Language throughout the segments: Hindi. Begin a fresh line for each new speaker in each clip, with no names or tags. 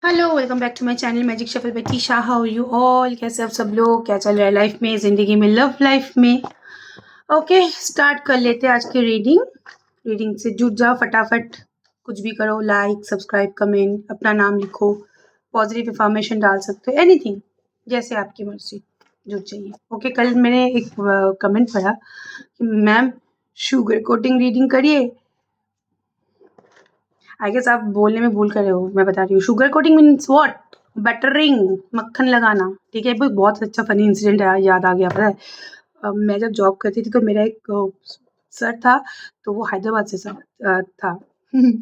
Hello, welcome back to my channel magic shuffle by Tisha. How you all? कैसे आप सब लोग? क्या चल रहा है लाइफ में, ज़िंदगी में, लव लाइफ में? ओके, स्टार्ट कर लेते हैं आज की रीडिंग। रीडिंग से जुड़ जाओ फटाफट। कुछ भी करो, लाइक, सब्सक्राइब, कमेंट, अपना नाम लिखो, पॉजिटिव इन्फॉर्मेशन डाल सकते हो, एनीथिंग जैसे आपकी मर्जी जो चाहिए। ओके, कल मैंने एक कमेंट पढ़ा कि मैम शुगर कोटिंग रीडिंग करिए। आई गेस आप बोलने में भूल कर रहे हो, मैं बता रही हूँ। Sugar coating means what? Buttering, मक्खन लगाना। ठीक है, बहुत अच्छा फनी इंसिडेंट याद आ गया, पता है। मैं जब जॉब करती थी तो मेरा एक सर था, तो वो हैदराबाद से सर था।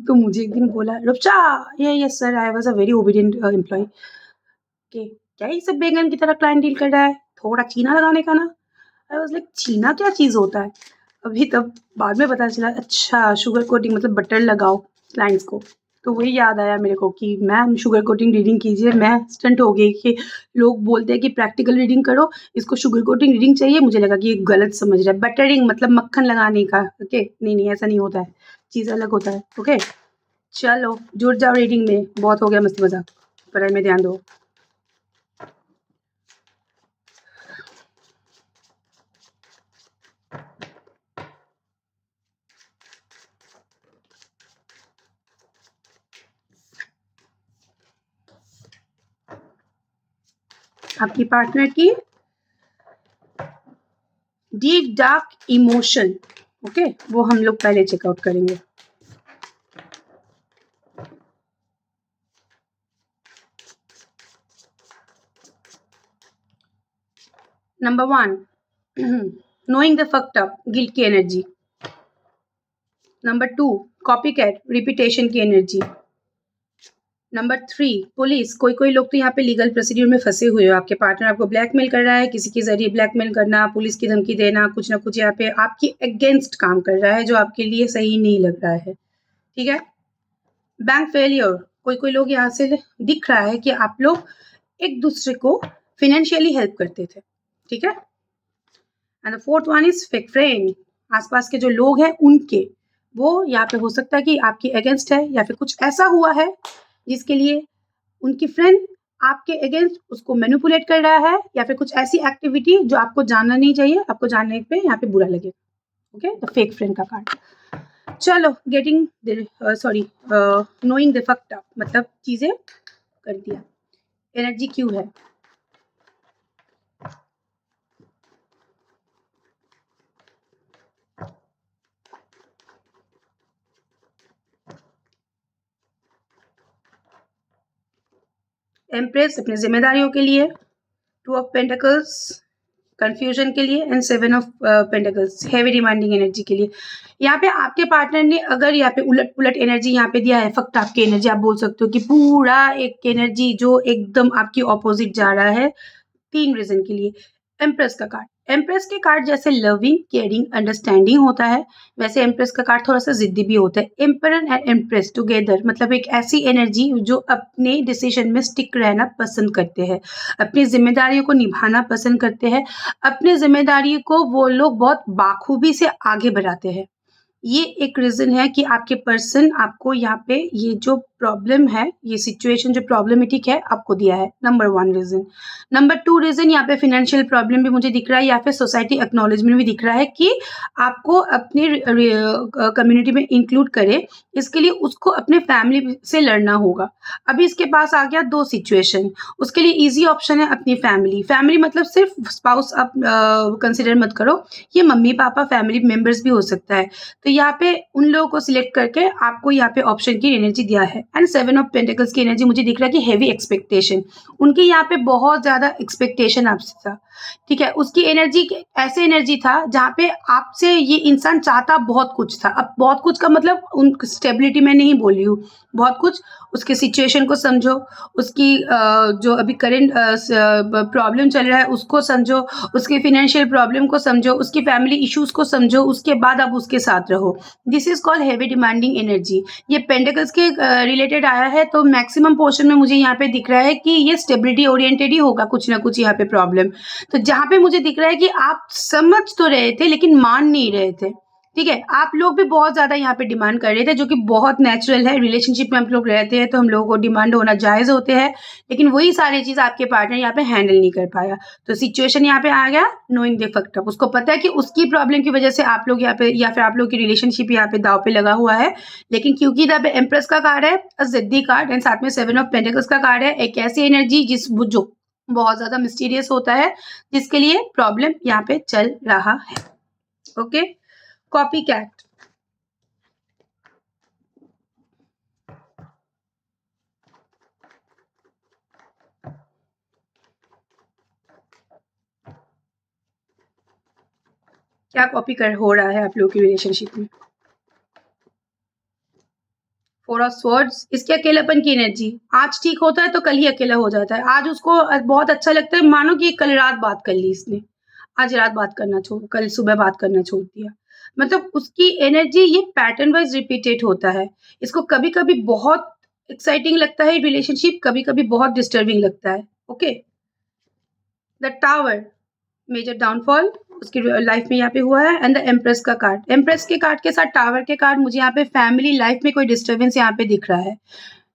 तो मुझे एक दिन बोला, रुचा, ये yes sir, I was a very obedient employee, कि क्या ये सब बैगन की तरह क्लाइंट डील कर रहा है, थोड़ा चीना लगाने का ना। आई वाज लाइक, चीना क्या चीज़ होता है? अभी तब बाद में पता चला, अच्छा शुगर कोटिंग मतलब बटर लगाओ क्लाइंट्स को। तो वही याद आया मेरे को कि मैम शुगर कोटिंग रीडिंग कीजिए। मैं स्टंट हो गई कि लोग बोलते हैं कि प्रैक्टिकल रीडिंग करो, इसको शुगर कोटिंग रीडिंग चाहिए। मुझे लगा कि ये गलत समझ रहा है। बटरिंग मतलब मक्खन लगाने का। ओके, नहीं ऐसा नहीं होता है, चीज़ अलग होता है। ओके, चलो जुड़ जाओ रीडिंग में। बहुत हो गया मस्ती मजाक, पढ़ाई में ध्यान दो। आपकी पार्टनर की डीप डार्क इमोशन, ओके, वो हम लोग पहले चेकआउट करेंगे। Number 1, knowing the fucked up, guilt की energy. Number 2, copycat, repetition की एनर्जी। Number 3, police. कोई कोई लोग तो यहाँ पे लीगल प्रोसीड्यूर में फंसे हुए हो। आपके पार्टनर आपको ब्लैकमेल कर रहा है, किसी के जरिए ब्लैकमेल करना, पुलिस की धमकी देना, कुछ ना कुछ यहाँ पे आपकी अगेंस्ट काम कर रहा है जो आपके लिए सही नहीं लग रहा है। ठीक है, बैंक फेलियर। कोई कोई लोग यहाँ से दिख रहा है कि आप लोग एक दूसरे को फिनेंशियली हेल्प करते थे। ठीक है, and the fourth one is fake friend. आसपास के जो लोग हैं उनके, वो यहाँ पे हो सकता है कि आपके अगेंस्ट है, या फिर कुछ ऐसा हुआ है जिसके लिए उनकी फ्रेंड आपके अगेंस्ट उसको मैनिपुलेट कर रहा है, या फिर कुछ ऐसी एक्टिविटी जो आपको जानना नहीं चाहिए, आपको जानने पे यहाँ पे बुरा लगेगा। ओके, द फेक फ्रेंड का कार्ड। चलो, getting sorry, knowing the fucked up मतलब चीजें कर दिया। एनर्जी क्यों है? एम्प्रेस अपनी जिम्मेदारियों के लिए, 2 ऑफ पेंटिकल्स कंफ्यूजन के लिए, and 7 of pentacles heavy demanding energy के लिए। यहाँ पे आपके पार्टनर ने अगर यहाँ पे उलट पुलट एनर्जी यहाँ पे दिया है, फक्त आपकी एनर्जी, आप बोल सकते हो कि पूरा एक एनर्जी जो एकदम आपकी ऑपोजिट जा रहा है, 3 रीजन के लिए। एम्प्रेस का कार्ड, एम्प्रेस के कार्ड जैसे लविंग, केयरिंग, अंडरस्टैंडिंग होता है, वैसे एम्प्रेस का कार्ड थोड़ा सा जिद्दी भी होता है। एम्परर एंड एम्प्रेस टुगेदर मतलब एक ऐसी एनर्जी जो अपने डिसीजन में स्टिक रहना पसंद करते हैं, अपनी जिम्मेदारियों को निभाना पसंद करते हैं। अपनी जिम्मेदारी को वो लोग बहुत बाखूबी से आगे बढ़ाते हैं। ये एक रीज़न है कि आपके पर्सन आपको यहाँ पे ये जो प्रॉब्लम है, ये सिचुएशन जो प्रॉब्लमेटिक है, आपको दिया है। Number 1 reason. नंबर 2 रीज़न, यहाँ पे फाइनेंशियल प्रॉब्लम भी मुझे दिख रहा है, या फिर सोसाइटी एक्नॉलेजमेंट भी दिख रहा है कि आपको अपनी कम्युनिटी में इंक्लूड करे, इसके लिए उसको अपने फैमिली से लड़ना होगा। अभी इसके पास आ गया 2 सिचुएशन, उसके लिए ईज़ी ऑप्शन है अपनी फैमिली। फैमिली मतलब सिर्फ स्पाउस आप कंसिडर मत करो, ये मम्मी-पापा फैमिली मेंबर्स भी हो सकता है। तो यहाँ पे उन लोगों को सिलेक्ट करके आपको यहाँ पे ऑप्शन की एनर्जी दिया है। एंड 7 ऑफ पेंटिकल्स की एनर्जी मुझे दिख रहा है कि हेवी एक्सपेक्टेशन, उनकी यहाँ पे बहुत ज़्यादा एक्सपेक्टेशन आपसे था। ठीक है, उसकी एनर्जी ऐसे एनर्जी था जहाँ पे आपसे ये इंसान चाहता बहुत कुछ था। अब बहुत कुछ का मतलब उन स्टेबिलिटी में नहीं बोल रही हूँ, बहुत कुछ उसके सिचुएशन को समझो, उसकी जो अभी करेंट प्रॉब्लम चल रहा है उसको समझो, उसके फाइनेंशियल प्रॉब्लम को समझो, उसकी फैमिली इश्यूज को समझो, उसके बाद आप उसके साथ रहो। This is called heavy demanding energy. ये पेंटिकल्स के रिलेटेड आया है, तो मैक्सिमम पोर्शन में मुझे यहाँ पे दिख रहा है कि ये स्टेबिलिटी ओरिएंटेड ही होगा, कुछ ना कुछ यहाँ पे प्रॉब्लम। तो जहाँ पे मुझे दिख रहा है कि आप समझ तो रहे थे लेकिन मान नहीं रहे थे, ठीक है, आप लोग भी बहुत ज़्यादा यहाँ पे डिमांड कर रहे थे, जो कि बहुत नेचुरल है। रिलेशनशिप में हम लोग रहते हैं तो हम लोगों को डिमांड होना जायज़ होते हैं, लेकिन वही सारी चीज़ आपके पार्टनर यहाँ पे हैंडल नहीं कर पाया। तो सिचुएशन यहाँ पे आ गया नोइंग द फैक्ट अप। उसको पता है कि उसकी प्रॉब्लम की वजह से आप लोग यहाँ पे या फिर आप लोग की रिलेशनशिप यहाँ पे दाँव पे लगा हुआ है। लेकिन क्योंकि यहाँ पे एम्प्रेस का कार्ड है, ज़िद्दी कार्ड एंड साथ में 7 ऑफ पेंटिकल्स का कार्ड है, एक ऐसी एनर्जी जो बहुत ज़्यादा मिस्टीरियस होता है, जिसके लिए प्रॉब्लम यहाँ पे चल रहा है। ओके? कॉपीकैट। क्या कॉपी कर हो रहा है आप लोगों की रिलेशनशिप में? 4 ऑफ स्वॉर्ड्स, इसके अकेलापन की एनर्जी। आज ठीक होता है तो कल ही अकेला हो जाता है। आज उसको बहुत अच्छा लगता है, मानो कि कल रात बात कर ली इसने, आज रात बात करना छोड़ कल सुबह बात करना छोड़ दिया। मतलब उसकी एनर्जी ये पैटर्न वाइज़ रिपीटेड होता है। इसको कभी-कभी बहुत एक्साइटिंग लगता है रिलेशनशिप, कभी-कभी बहुत डिस्टर्बिंग लगता है। Okay? The tower, major downfall उसकी लाइफ में यहाँ पे हुआ है एंड द एम्प्रेस का कार्ड। एम्प्रेस के कार्ड के साथ टावर के कार्ड मुझे यहाँ पे फैमिली लाइफ में कोई डिस्टर्बेंस यहाँ पे दिख रहा है।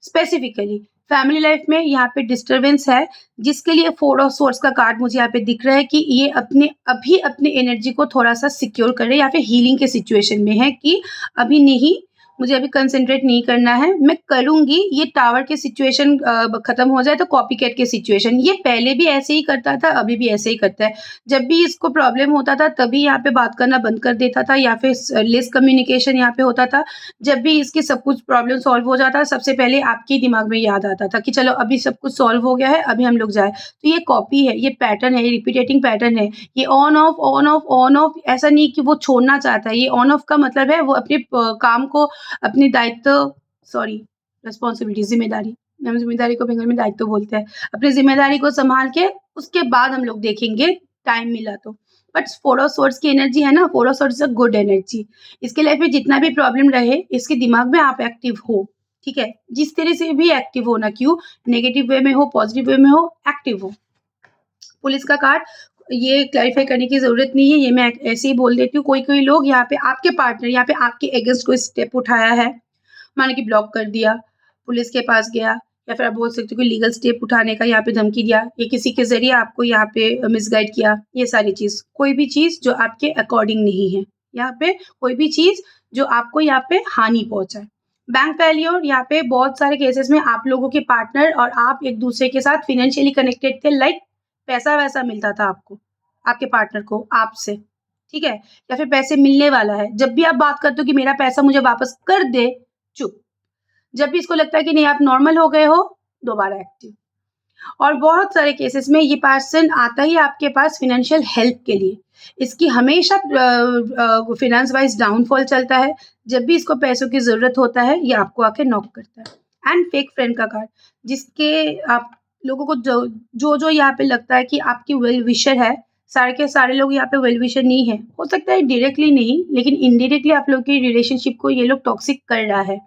स्पेसिफिकली फैमिली लाइफ में यहाँ पे डिस्टर्बेंस है, जिसके लिए 4 ऑफ सोर्स का कार्ड मुझे यहाँ पे दिख रहा है कि ये अपनी एनर्जी को थोड़ा-सा सिक्योर करे या फिर हीलिंग के सिचुएशन में है कि अभी नहीं, मुझे अभी कंसंट्रेट नहीं करना है, मैं करूँगी। ये टावर के सिचुएशन खत्म हो जाए तो कॉपीकैट के सिचुएशन, ये पहले भी ऐसे ही करता था, अभी भी ऐसे ही करता है। जब भी इसको प्रॉब्लम होता था तभी यहाँ पे बात करना बंद कर देता था या फिर लेस कम्युनिकेशन यहाँ पे होता था। जब भी इसकी सब कुछ प्रॉब्लम सॉल्व हो जाता, सबसे पहले आपके ही दिमाग में याद आता था कि चलो अभी सब कुछ सॉल्व हो गया है, अभी हम लोग जाएँ। तो ये कॉपी है, ये पैटर्न है, ये रिपीटेटिंग पैटर्न है। ये on off, on off, on off, ऐसा नहीं कि वो छोड़ना चाहता है। ये ऑन ऑफ का मतलब है वो अपने काम को, अपने दायित्व, सॉरी, रिस्पॉन्सिबिलिटी, ज़िम्मेदारी, हम ज़िम्मेदारी को बंगाली में दायित्व बोलते हैं। अपनी ज़िम्मेदारी को सँभाल के उसके बाद हम लोग देखेंगे, टाइम मिला तो। बट 4 ऑफ सोर्ड्स की एनर्जी है ना, 4 of swords is a good energy. इसके लाइफ में जितना भी प्रॉब्लम रहे, इसके दिमाग में आप एक्टिव हो, ठीक है? जिस तरह से भी एक्टिव हो ना क्यों, नेगेटिव वे में हो, पॉज़िटिव वे में हो, एक्टिव हो। पुलिस का कार्ड, ये क्लैरिफ़ाई करने की ज़रूरत नहीं है, ये मैं ऐसे ही बोल देती हूँ। कोई-कोई लोग यहाँ पे आपके पार्टनर यहाँ पे आपके अगेंस्ट कोई स्टेप उठाया है, माने कि ब्लॉक कर दिया, पुलिस के पास गया या फिर आप बोल सकते हो कि लीगल स्टेप उठाने का यहाँ पे धमकी दिया, या किसी के ज़रिए आपको यहाँ पे मिसगाइड किया, ये सारी चीज़। कोई भी चीज़ जो आपके अकॉर्डिंग नहीं है, यहाँ पे कोई भी चीज़ जो आपको यहाँ पे हानि पहुँचाए। बैंक फेल्योर, यहाँ पे बहुत सारे केसेस में आप लोगों के पार्टनर और आप एक-दूसरे के साथ फ़ाइनेंशियली कनेक्टेड थे, लाइक पैसा-वैसा मिलता था आपको, आपके पार्टनर को आपसे, ठीक है? या फिर पैसे मिलने वाला है, जब भी आप बात करते हो कि मेरा पैसा मुझे वापस कर दे, चुप। जब भी इसको लगता है कि नहीं आप नॉर्मल हो गए हो, दोबारा एक्टिव। और बहुत सारे केसेस में ये पर्सन आता ही आपके पास फ़ाइनेंशियल हेल्प के लिए। इसकी हमेशा फ़ाइनेंस वाइज़ डाउनफॉल चलता है। जब भी इसको पैसों की ज़रूरत होता है, ये आपको आके नॉक करता है। एंड फेक फ्रेंड का कार्ड, जिसके आप लोगों को जो यहाँ पे लगता है कि आपकी वेल विशर है, सारे के सारे लोग यहाँ पे वेल विशर नहीं है। हो सकता है डायरेक्टली नहीं, लेकिन इनडायरेक्टली आप लोग की रिलेशनशिप को ये लोग टॉक्सिक कर रहा है।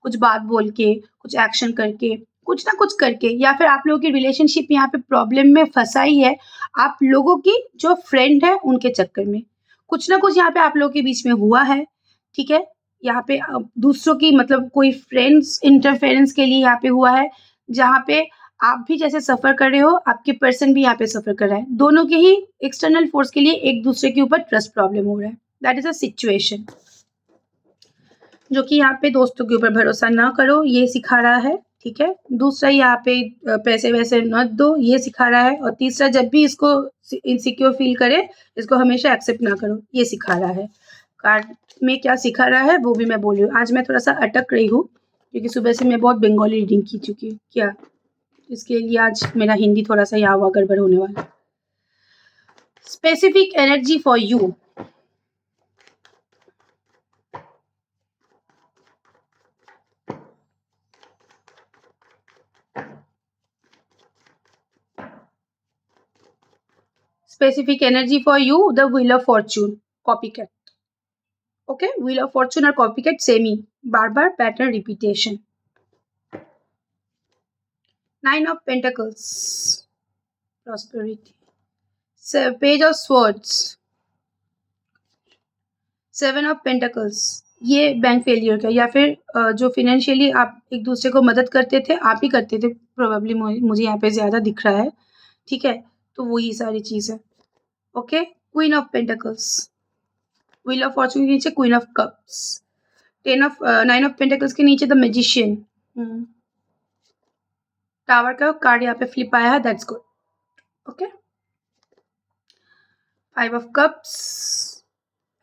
कुछ बात बोल के, कुछ एक्शन करके, कुछ ना कुछ करके, या फिर आप लोगों की रिलेशनशिप यहाँ पे प्रॉब्लम में फँसा ही है, आप लोगों की जो फ्रेंड है उनके चक्कर में। कुछ ना कुछ यहाँ पे आप लोगों के बीच में हुआ है, ठीक है? यहाँ पे दूसरों की मतलब कोई फ्रेंड्स इंटरफेरेंस के लिए यहाँ पे हुआ है, जहाँ पे आप भी जैसे सफ़र कर रहे हो, आपके पर्सन भी यहाँ पे सफ़र कर रहा है। दोनों के ही एक्सटर्नल फ़ोर्स के लिए एक-दूसरे के ऊपर ट्रस्ट प्रॉब्लम हो रहा है। That is a situation. जो कि यहाँ पे दोस्तों के ऊपर भरोसा ना करो, ये सिखा रहा है, ठीक है? दूसरा यहाँ पे पैसे-वैसे मत दो, ये सिखा रहा है। और तीसरा जब भी इसको इनसिक्योर फ़ील करे, इसको हमेशा एक्सेप्ट ना करो, ये सिखा रहा है। कार्ड में क्या सिखा रहा है, वो भी मैं बोल रही हूँ। आज मैं थोड़ा-सा अटक रही हूँ, क्योंकि सुबह से मैं बहुत बंगाली रीडिंग की चुकी हूँ। क्या? इसके लिए आज मेरा हिंदी थोड़ा-सा यहाँ-वहाँ गड़बड़ होने वाला है। Specific energy for you. Specific energy for you, the Wheel of Fortune, copycat. Okay, Wheel of Fortune और copycat same ही, बार-बार pattern repetition. 9 of Pentacles, prosperity. Page of Swords, 7 of pentacles, ये बैंक फेलियर का, या फिर जो फाइनेंशियली आप एक दूसरे को मदद करते थे, आप ही करते थे प्रोबेबली, मुझे यहाँ पे ज़्यादा दिख रहा है, ठीक है, तो वही सारी चीज़ है। Okay, queen of pentacles, wheel of Fortune के नीचे queen of cups, 9 of pentacles के नीचे द मैजिशियन, टावर का कार्ड यहाँ पे फ्लिप आया है, that's good. Okay, 5 of cups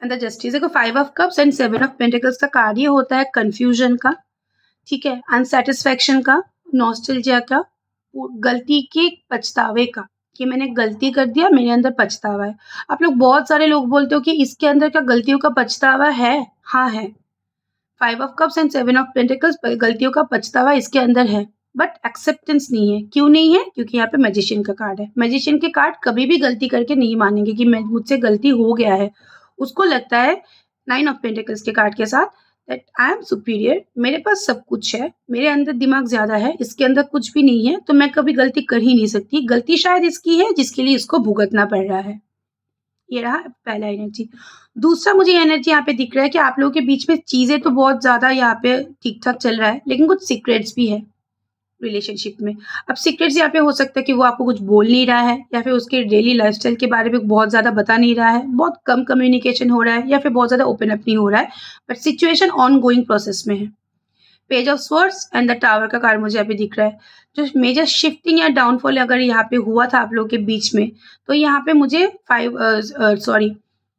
and the justice. देखो 5 of cups and 7 of pentacles का कार्ड ये होता है कंफ्यूजन का, ठीक है, अनसेटिस्फैक्शन का, नॉस्टैल्जिया का, गलती के पछतावे का, कि मैंने गलती कर दिया, मेरे अंदर पछतावा है। आप लोग बहुत सारे लोग बोलते हो कि इसके अंदर क्या गलतियों का पछतावा है? हाँ है। 5 of cups and 7 of pentacles, गलतियों का पछतावा इसके अंदर है, बट एक्सेप्टेंस नहीं है। क्यों नहीं है? क्योंकि यहाँ पे मैजिशियन का कार्ड है। मैजिशियन के कार्ड कभी भी गलती करके नहीं मानेंगे कि मैं मुझसे गलती हो गया है। उसको लगता है 9 ऑफ पेंटिकल्स के कार्ड के साथ दैट आई एम सुपीरियर, मेरे पास सब कुछ है, मेरे अंदर दिमाग ज़्यादा है, इसके अंदर कुछ भी नहीं है, तो मैं कभी गलती कर ही नहीं सकती। गलती शायद इसकी है जिसके लिए इसको भुगतना पड़ रहा है। ये रहा पहला एनर्जी। दूसरा मुझे एनर्जी यहाँ पे दिख रहा है कि आप लोगों के बीच में चीज़ें तो बहुत ज़्यादा यहाँ पे ठीक-ठाक चल रहा है, लेकिन कुछ सीक्रेट्स भी है रिलेशनशिप में। अब सीक्रेट्स यहाँ पे हो सकता है कि वो आपको कुछ बोल नहीं रहा है, या फिर उसके डेली लाइफ़स्टाइल के बारे में बहुत ज़्यादा बता नहीं रहा है, बहुत कम कम्युनिकेशन हो रहा है, या फिर बहुत ज़्यादा ओपन अप नहीं हो रहा है, बट सिचुएशन ऑनगोइंग प्रोसेस में है। Page of swords and the tower का कार्ड मुझे यहाँ पे दिख रहा है। जो मेजर शिफ्टिंग या डाउनफॉल अगर यहाँ पे हुआ था आप लोगों के बीच में, तो यहाँ पे मुझे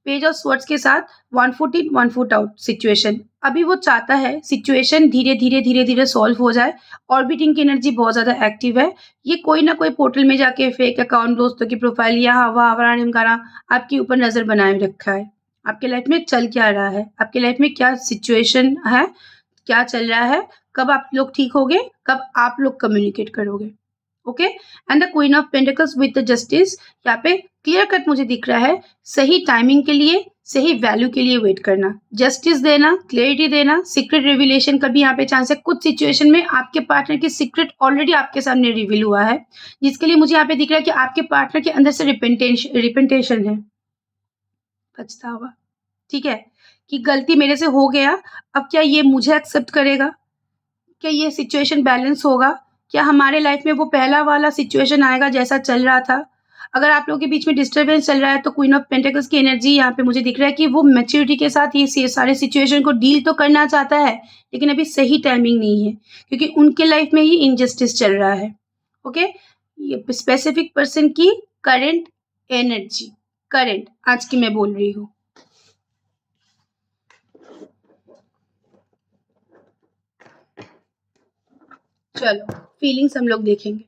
पेज ऑफ स्वर्ड्स के साथ 1 foot in 1 foot out situation. अभी वो चाहता है सिचुएशन धीरे-धीरे सॉल्व हो जाए। ऑर्बिटिंग की एनर्जी बहुत ज़्यादा एक्टिव है। ये कोई ना कोई पोर्टल में जाके फेक अकाउंट, दोस्तों की प्रोफाइल, यहाँ-वहाँ फलाना-ढिमकाना आपके ऊपर नज़र बनाए रखा है। आपके लाइफ में चल क्या रहा है? आपके लाइफ में क्या सिचुएशन है? क्या चल रहा है, कब आप लोग ठीक होगे, कब आप लोग कम्युनिकेट करोगे। Okay, and the queen of pentacles with the justice, यहाँ पे क्लियर कट मुझे दिख रहा है, सही टाइमिंग के लिए, सही वैल्यू के लिए वेट करना, जस्टिस देना, क्लैरिटी देना, सीक्रेट रिविलेशन का भी यहाँ पे चांस है। कुछ सिचुएशन में आपके पार्टनर की सीक्रेट ऑलरेडी आपके सामने रिवील हुआ है, जिसके लिए मुझे यहाँ पे दिख रहा है कि आपके पार्टनर के अंदर से रिपेंटेशन है, पछतावा, ठीक है, कि गलती मेरे से हो गया, अब क्या ये मुझे एक्सेप्ट करेगा? क्या ये सिचुएशन बैलेंस होगा? क्या हमारे लाइफ में वो पहला वाला सिचुएशन आएगा जैसा चल रहा था? अगर आप लोगों के बीच में डिस्टर्बेंस चल रहा है, तो क्वीन ऑफ पेंटिकल्स की एनर्जी यहाँ पे मुझे दिख रहा है कि वो मैच्योरिटी के साथ ये सारे सिचुएशन को डील तो करना चाहता है, लेकिन अभी सही टाइमिंग नहीं है, क्योंकि उनके लाइफ में ही इनजस्टिस चल रहा है। ओके? ये स्पेसिफिक पर्सन की करंट एनर्जी, करंट आज की मैं बोल रही हूँ। चलो फीलिंग्स हम लोग देखेंगे।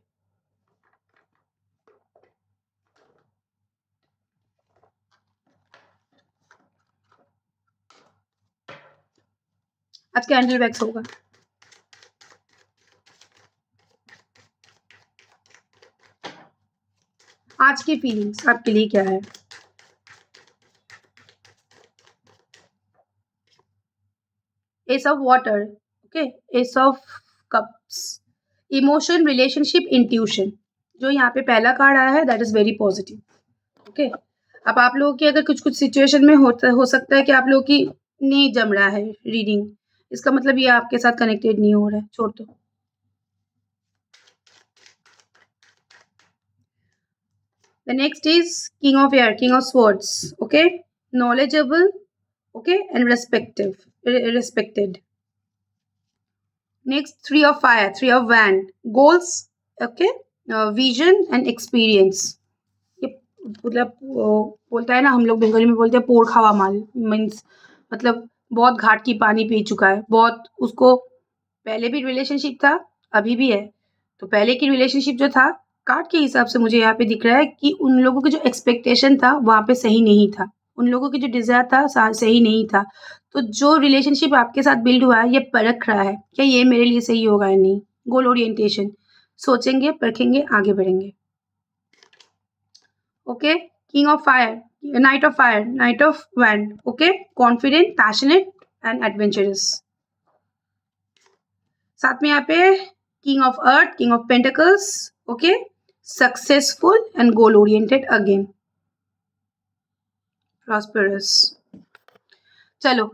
आज कैंडल वैक्स होगा। आज की फीलिंग्स आपके लिए क्या है? S of water, okay, S of cups, emotion, relationship, intuition. जो यहाँ पे पहला कार्ड आया है that is very positive. Okay, अब आप लोगों की अगर कुछ सिचुएशन में हो सकता है कि आप लोगों की नहीं जम रहा है रीडिंग, इसका मतलब ये आपके साथ कनेक्टेड नहीं हो रहा है, छोड़ दो। The next is King of Air, King of Swords. Okay, knowledgeable, okay, and respected. Next, Three of Fire, Three of Wand, goals, okay, vision and experience. ये मतलब बोलता है ना, हम लोग बंगाली में बोलते हैं पोर खावा माल, मीन्स मतलब बहुत घाट की पानी पी चुका है, बहुत उसको पहले भी रिलेशनशिप था, अभी भी है। तो पहले की रिलेशनशिप जो था, कार्ड के हिसाब से मुझे यहाँ पे दिख रहा है कि उन लोगों की जो एक्सपेक्टेशन था वहाँ पे सही नहीं था, उन लोगों की जो डिज़ायर था सही नहीं था। तो जो रिलेशनशिप आपके साथ बिल्ड हुआ है, ये परख रहा है क्या ये मेरे लिए सही होगा या नहीं। गोल ओरिएंटेशन, सोचेंगे, परखेंगे, आगे बढ़ेंगे। Okay, king of fire, knight of wand, okay, confident, passionate and adventurous. साथ में यहाँ पे king of earth, king of pentacles, okay, successful and goal oriented again, prosperous. चलो,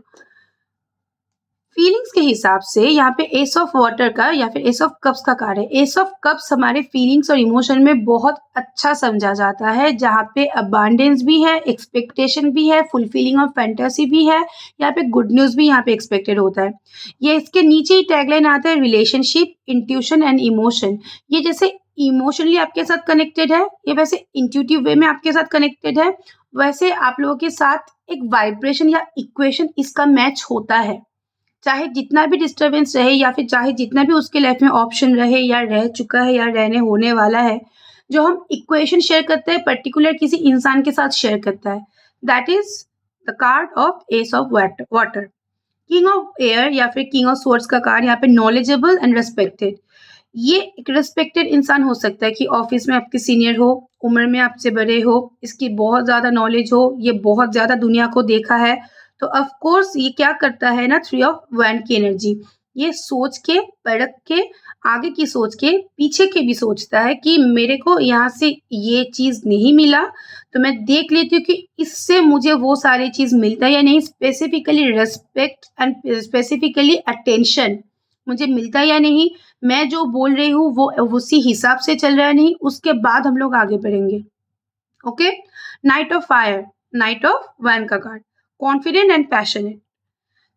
फीलिंग्स के हिसाब से यहाँ पे एस ऑफ वाटर का या फिर एस ऑफ कप्स का कार्ड है। एस ऑफ कप्स हमारे फीलिंग्स और इमोशन में बहुत अच्छा समझा जाता है, जहाँ पे अबांडेंस भी है, एक्सपेक्टेशन भी है, फुलफिलिंग ऑफ फैंटेसी भी है, यहाँ पे गुड न्यूज़ भी यहाँ पे एक्सपेक्टेड होता है। ये इसके नीचे ही टैगलाइन आता है, रिलेशनशिप, इंट्यूशन एंड इमोशन। ये जैसे इमोशनली आपके साथ कनेक्टेड है, ये वैसे इंट्यूटिव वे में आपके साथ कनेक्टेड है, वैसे आप लोगों के साथ एक वाइब्रेशन या इक्वेशन इसका मैच होता है। चाहे जितना भी डिस्टर्बेंस रहे या फिर चाहे जितना भी उसके लाइफ में ऑप्शन रहे या रह चुका है या रहने होने वाला है, जो हम इक्वेशन शेयर करते हैं पर्टिकुलर किसी इंसान के साथ शेयर करता है, that is the card of S of water. King of air या फिर किंग ऑफ स्वर्ड्स का कार्ड यहाँ पे नॉलेजेबल एंड रेस्पेक्टेड। ये एक रिस्पेक्टेड इंसान हो सकता है कि ऑफिस में आपके सीनियर हो, उम्र में आपसे बड़े हो, इसकी बहुत ज़्यादा नॉलेज हो, ये बहुत ज़्यादा दुनिया को देखा है। तो ऑफ कोर्स ये क्या करता है ना, थ्री ऑफ वैंड की एनर्जी, ये सोच के, परख के, आगे की सोच के, पीछे के भी सोचता है कि मेरे को यहाँ से ये चीज़ नहीं मिला, तो मैं देख लेती हूँ कि इससे मुझे वो सारी चीज़ मिलता है या नहीं, specifically respect and specifically attention मुझे मिलता है या नहीं, मैं जो बोल रही हूँ वो उसी हिसाब से चल रहा है नहीं, उसके बाद हम लोग आगे बढ़ेंगे। Okay, knight of fire, knight of वैन का कार्ड, कॉन्फिडेंट एंड पैशनेट।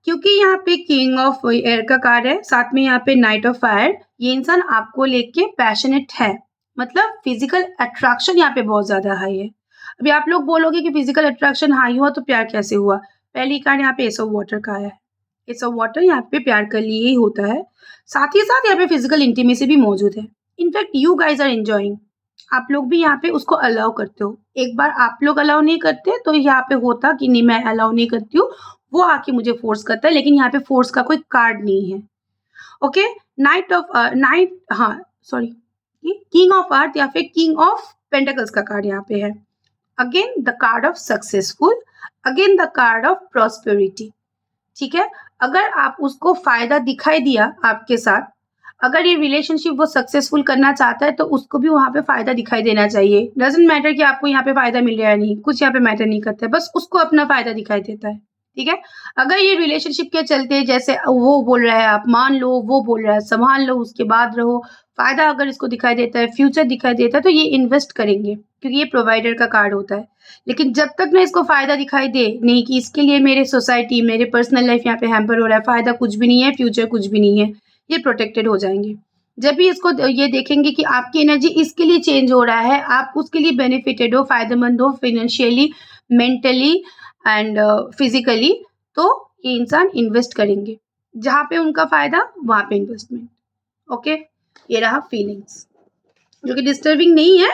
क्योंकि यहाँ पे किंग ऑफ एयर का कार्ड है, साथ में यहाँ पे नाइट ऑफ फायर, ये इंसान आपको लेके पैशनेट है, मतलब फिजिकल अट्रैक्शन यहाँ पे बहुत ज्यादा हाई है। अभी आप लोग बोलोगे कि फिजिकल अट्रैक्शन हाई हुआ तो प्यार कैसे हुआ? पहली कार्ड यहाँ पे एस ऑफ वाटर का है। एस ऑफ वाटर यहाँ पे प्यार के लिए ही होता है, साथ ही साथ यहाँ पे फिजिकल इंटीमेसी भी मौजूद है। In fact you guys are enjoying, आप लोग भी यहाँ पे उसको अलाउ करते हो। एक बार आप लोग अलाउ नहीं करते तो यहाँ पे होता कि नहीं मैं अलाउ नहीं करती हूँ, वो आके मुझे फोर्स करता है, लेकिन यहाँ पे फोर्स का कोई कार्ड नहीं है। ओके, नाइट ऑफ नाइट, हाँ सॉरी, किंग ऑफ अर्थ या फिर किंग ऑफ पेंटिकल्स का कार्ड यहाँ पे है। Again the card of successful, again the card of prosperity. ठीक है, अगर आप उसको फायदा दिखाई दिया आपके साथ, अगर ये रिलेशनशिप वो सक्सेसफुल करना चाहता है तो उसको भी वहाँ पे फायदा दिखाई देना चाहिए। डजंट मैटर कि आपको यहाँ पे फायदा मिल रहा है नहीं, कुछ यहाँ पे मैटर नहीं करता है, बस उसको अपना फायदा दिखाई देता है। ठीक है, अगर ये रिलेशनशिप के चलते जैसे वो बोल रहा है आप मान लो, वो बोल रहा है संभाल लो, उसके बाद रहो, फायदा अगर इसको दिखाई देता है, फ्यूचर दिखाई देता है, तो ये इन्वेस्ट करेंगे क्योंकि ये प्रोवाइडर का कार्ड होता है। लेकिन जब तक ना इसको फायदा दिखाई दे नहीं कि इसके लिए मेरे सोसाइटी, मेरे पर्सनल लाइफ यहाँ पे हैम्पर हो रहा है, फायदा कुछ भी नहीं है, फ्यूचर कुछ भी नहीं है, ये प्रोटेक्टेड हो जाएंगे। जब भी इसको ये देखेंगे कि आपकी एनर्जी इसके लिए चेंज हो रहा है, आप उसके लिए बेनिफिटेड हो, फायदेमंद हो, फाइनेंशियली, मेंटली एंड फिजिकली, तो ये इंसान इन्वेस्ट करेंगे। जहाँ पे उनका फायदा वहां पे इन्वेस्टमेंट। ओके, ये रहा फीलिंग्स, जो कि डिस्टर्बिंग नहीं है,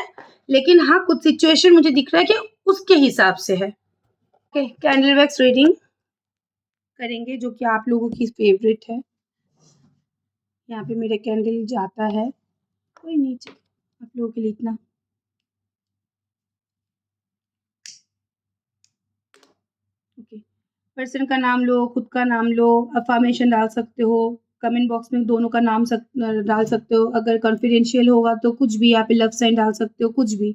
लेकिन हाँ कुछ सिचुएशन मुझे दिख रहा है कि उसके हिसाब से है। ओके, कैंडल वैक्स रीडिंग करेंगे जो कि आप लोगों की फेवरेट है। यहाँ पे मेरा कैंडल जाता है, कोई नहीं, आप लोगों के लिए इतना। ओके, पर्सन का नाम लो, खुद का नाम लो, अफर्मेशन डाल सकते हो, कमेंट बॉक्स में दोनों का नाम डाल सकते हो, अगर कॉन्फिडेंशियल होगा तो कुछ भी, यहाँ पे लव साइन डाल सकते हो, कुछ भी।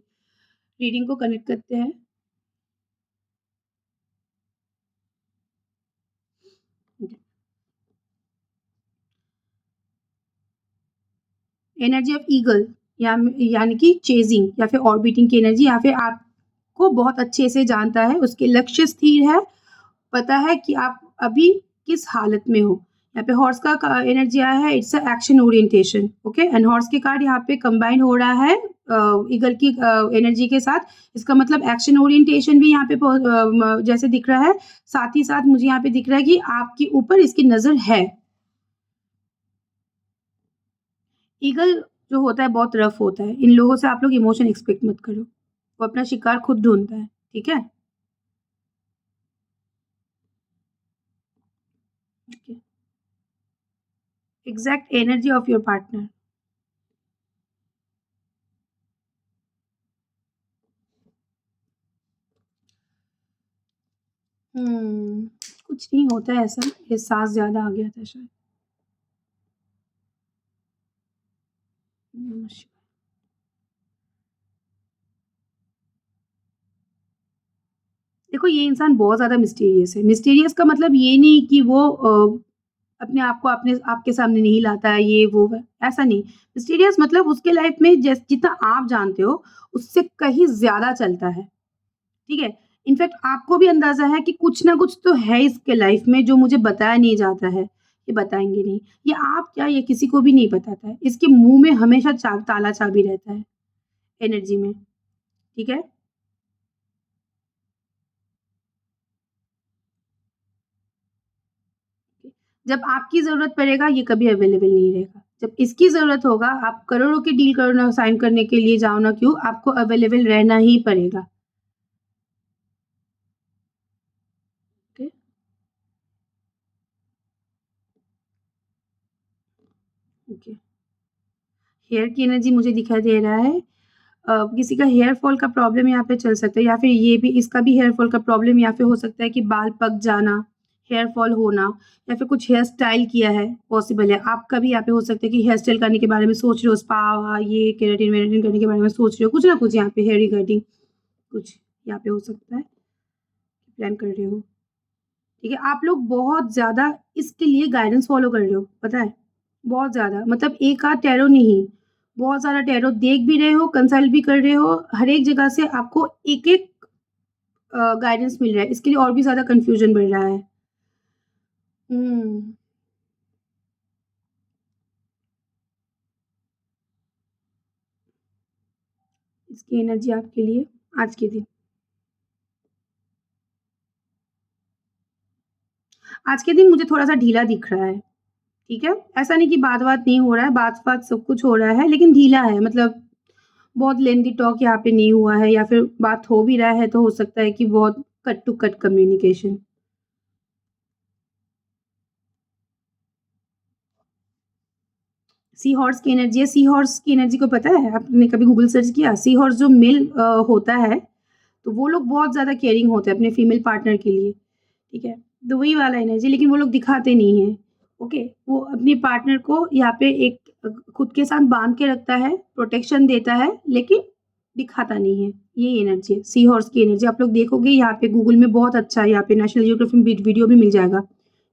रीडिंग को कनेक्ट करते हैं। एनर्जी ऑफ ईगल, यानी कि चेजिंग या फिर ऑर्बिटिंग की एनर्जी, या फिर आपको बहुत अच्छे से जानता है, उसके लक्ष्य स्थिर है, पता है कि आप अभी किस हालत में हो। यहाँ पे हॉर्स का एनर्जी आया है, it's action orientation. Okay, and horse के कार्ड यहाँ पे कंबाइन हो रहा है ईगल की एनर्जी के साथ, इसका मतलब एक्शन ओरिएंटेशन भी यहाँ पे जैसे दिख रहा है, साथ ही साथ मुझे यहाँ पे दिख रहा है कि आपके ऊपर इसकी नजर है। ईगल जो होता है बहुत रफ होता है, इन लोगों से आप लोग इमोशन एक्सपेक्ट मत करो, वो अपना शिकार खुद ढूंढता है। ठीक है, exact energy of your partner. कुछ नहीं होता है ऐसा, एहसास ज्यादा आ गया था शायद। नमः देखो ये इंसान बहुत ज़्यादा मिस्टीरियस है। मिस्टीरियस का मतलब ये नहीं कि वो अपने आप को अपने आपके सामने नहीं लाता है, ये वो है, ऐसा नहीं। मिस्टीरियस मतलब उसके लाइफ में जितना आप जानते हो, उससे कहीं ज़्यादा चलता है, ठीक है? इनफैक्ट आपको भी अंदाज़ा है कि कुछ ना कुछ तो है इसके लाइफ में जो मुझे बताया नहीं जाता है, ये बताएँगे नहीं। ये आप क्या ये किसी को भी नहीं बताता है। इसके मुँह में हमेशा ताला चाबी रहता है, एनर्जी में, ठीक है? जब आपकी ज़रूरत पड़ेगा ये कभी अवेलेबल नहीं रहेगा। जब इसकी ज़रूरत होगा आप करोड़ों की डील करो ना साइन करने के लिए जाओ ना क्यों, आपको अवेलेबल रहना ही पड़ेगा। Okay, okay. हेयर की एनर्जी मुझे दिखाई दे रहा है किसी का हेयर फॉल का प्रॉब्लम यहाँ पे चल सकता है या फिर ये भी इसका भी हेयर फॉल का प्रॉब्लम या फिर हो सकता है कि बाल पक जाना, हेयर फॉल होना या फिर कुछ हेयर स्टाइल किया है, पॉसिबल है। आपका भी यहाँ पे हो सकता है कि हेयर स्टाइल करने के बारे में सोच रहे हो, स्पा ये केराटिन-वेराटिन करने के बारे में सोच रहे हो, कुछ ना कुछ यहाँ पे हेयर रिगार्डिंग कुछ यहाँ पे हो सकता है, प्लान कर रहे हो। ठीक है, आप लोग बहुत ज़्यादा इसके लिए गाइडेंस फॉलो कर रहे हो, पता है? बहुत ज़्यादा मतलब एक आध टैरो नहीं, बहुत ज़्यादा टैरो देख भी रहे हो, कंसल्ट भी कर रहे हो, हर एक जगह से आपको एक-एक गाइडेंस मिल रहा है, इसके लिए और भी ज़्यादा कन्फ्यूज़न बढ़ रहा है। हुँ, इसकी एनर्जी आपके लिए आज के दिन आज के दिन मुझे थोड़ा-सा ढीला दिख रहा है, ठीक है? ऐसा नहीं कि बात-वात नहीं हो रहा है, बात-वात सब कुछ हो रहा है, लेकिन ढीला है मतलब बहुत लेंथी टॉक यहाँ पे नहीं हुआ है या फिर बात हो भी रहा है, तो हो सकता है कि बहुत cut to cut communication. Sea horse की एनर्जी है, सी हॉर्स की एनर्जी को पता है? आपने कभी गूगल सर्च किया? सी हॉर्स जो मेल होता है, तो वो लोग बहुत ज़्यादा केयरिंग होते हैं अपने फीमेल पार्टनर के लिए, ठीक है? तो वही वाला एनर्जी लेकिन वो लोग दिखाते नहीं हैं, ओके? वो अपने पार्टनर को यहाँ पे एक खुद के साथ बाँध के रखता है, प्रोटेक्शन देता है, लेकिन दिखाता नहीं है, ये एनर्जी है, सी हॉर्स की एनर्जी। आप लोग देखोगे यहाँ पे गूगल में बहुत अच्छा है, यहाँ पे नेशनल ज्योग्राफी में वीडियो भी मिल जाएगा,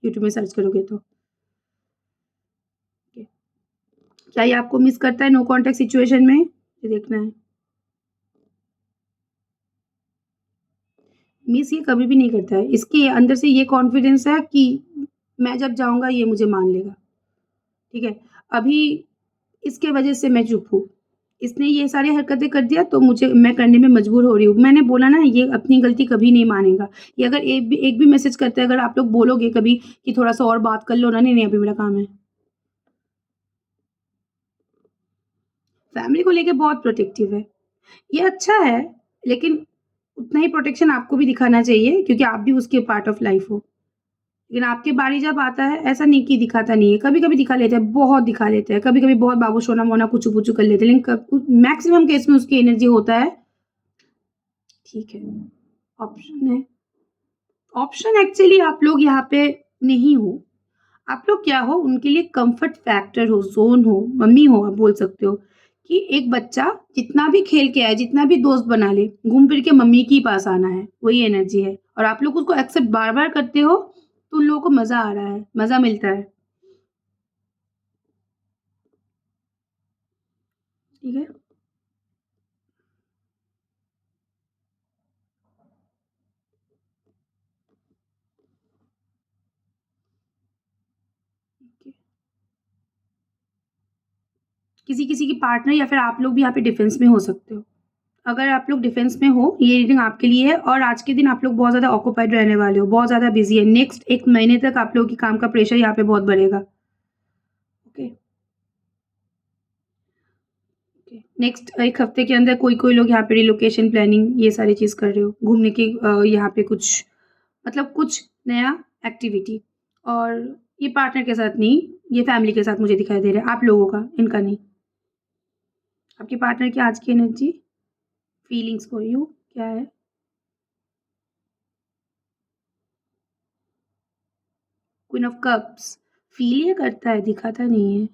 यूट्यूब में सर्च करोगे तो। क्या ये आपको मिस करता है नो कॉन्टैक्ट सिचुएशन में? ये देखना है। मिस ये कभी भी नहीं करता है। इसके अंदर से ये कॉन्फिडेंस है कि मैं जब जाऊँगा ये मुझे मान लेगा, ठीक है? अभी इसके वजह से मैं चुप हूँ। इसने ये सारी हरकतें कर दिया तो मुझे मैं करने में मजबूर हो रही हूँ। मैंने बोला ना ये अपनी गलती कभी नहीं मानेगा। ये अगर एक भी मैसेज करता है अगर आप लोग बोलोगे कभी कि थोड़ा-सा और बात कर लो ना, नहीं, नहीं अभी मेरा काम है। फैमिली को लेके बहुत प्रोटेक्टिव है। ये अच्छा है, लेकिन उतना ही प्रोटेक्शन आपको भी दिखाना चाहिए क्योंकि आप भी उसके पार्ट ऑफ लाइफ हो। लेकिन आपकी बारी जब आता है, ऐसा नहीं कि दिखाता नहीं है, कभी-कभी दिखा लेता है, बहुत दिखा लेता है, कभी-कभी बहुत बाबू सोना-मोना, कुचू-पुचू कर लेते हैं, लेकिन मैक्सिमम केस में उसकी एनर्जी होता है, ठीक है, ऑप्शन है। ऑप्शन एक्चुअली आप लोग यहाँ पे नहीं हो। आप लोग क्या हो, उनके लिए कम्फर्ट फैक्टर हो, ज़ोन हो, मम्मी हो आप बोल सकते हो, कि एक बच्चा जितना भी खेल के आए, जितना भी दोस्त बना ले, घूम फिर के मम्मी के ही पास आना है, वही एनर्जी है और आप लोग उसको एक्सेप्ट बार-बार करते हो, तो उन लोगों को मज़ा आ रहा है, मज़ा मिलता है, ठीक है? किसी-किसी की पार्टनर या फिर आप लोग भी यहाँ पे डिफेंस में हो सकते हो। अगर आप लोग डिफेंस में हो, ये रीडिंग आपके लिए है और आज के दिन आप लोग बहुत ज़्यादा ऑक्यूपाइड रहने वाले हो, बहुत ज़्यादा बिज़ी है। नेक्स्ट 1 महीने तक आप लोगों की काम का प्रेशर यहाँ पे बहुत बढ़ेगा। Okay, okay. नेक्स्ट 1 हफ्ते के अंदर कोई-कोई लोग यहाँ पे रिलोकेशन प्लानिंग ये सारी चीज़ कर रहे हो। घूमने की यहाँ पे कुछ मतलब कुछ नया एक्टिविटी और ये पार्टनर के साथ नहीं, ये फैमिली के साथ मुझे दिखाई दे रहा है, आप लोगों का, इनका नहीं। आपके पार्टनर की आज की एनर्जी, फीलिंग्स फॉर यू क्या है? क्वीन ऑफ कप्स फ़ील ये करता है, दिखाता नहीं है।